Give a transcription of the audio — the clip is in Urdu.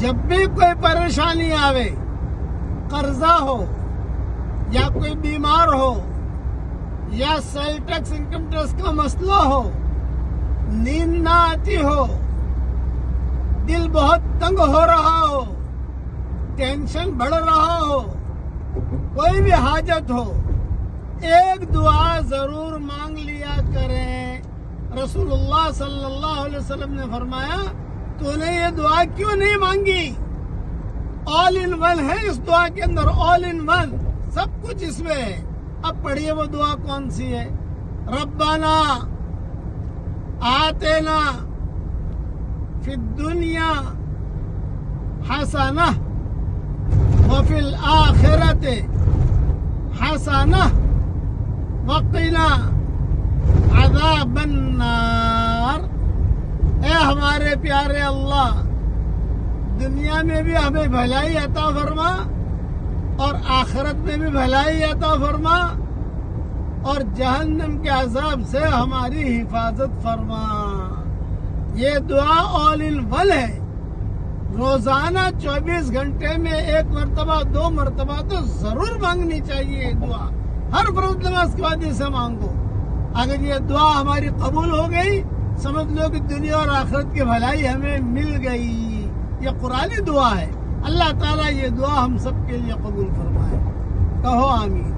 جب بھی کوئی پریشانی آوے، قرضہ ہو یا کوئی بیمار ہو یا سیل ٹیکس انکم ٹیکس کا مسئلہ ہو، نیند نہ آتی ہو، دل بہت تنگ ہو رہا ہو، ٹینشن بڑھ رہا ہو، کوئی بھی حاجت ہو، ایک دعا ضرور مانگ لیا کریں۔ رسول اللہ صلی اللہ علیہ وسلم نے فرمایا، تو نے یہ دعا کیوں نہیں مانگی؟ آل ان ون ہے اس دعا کے اندر، آل ان ون، سب کچھ اس میں ہے۔ اب پڑھیے وہ دعا کون سی ہے؟ ربنا آتنا فی الدنیا حسنہ وفی الآخرۃ حسنہ وقنا عذاب النار۔ اے ہمارے پیارے اللہ، دنیا میں بھی ہمیں بھلائی عطا فرما اور آخرت میں بھی بھلائی عطا فرما، اور جہنم کے عذاب سے ہماری حفاظت فرما۔ یہ دعا آل ان ون ہے، روزانہ 24 گھنٹے میں ایک مرتبہ 2 مرتبہ تو ضرور مانگنی چاہیے یہ دعا۔ ہر فرض نماز کے بعد اسے مانگو۔ اگر یہ دعا ہماری قبول ہو گئی، سمجھ لو کہ دنیا اور آخرت کی بھلائی ہمیں مل گئی۔ یہ قرآنی دعا ہے۔ اللہ تعالیٰ یہ دعا ہم سب کے لیے قبول فرمائے۔ کہو آمین۔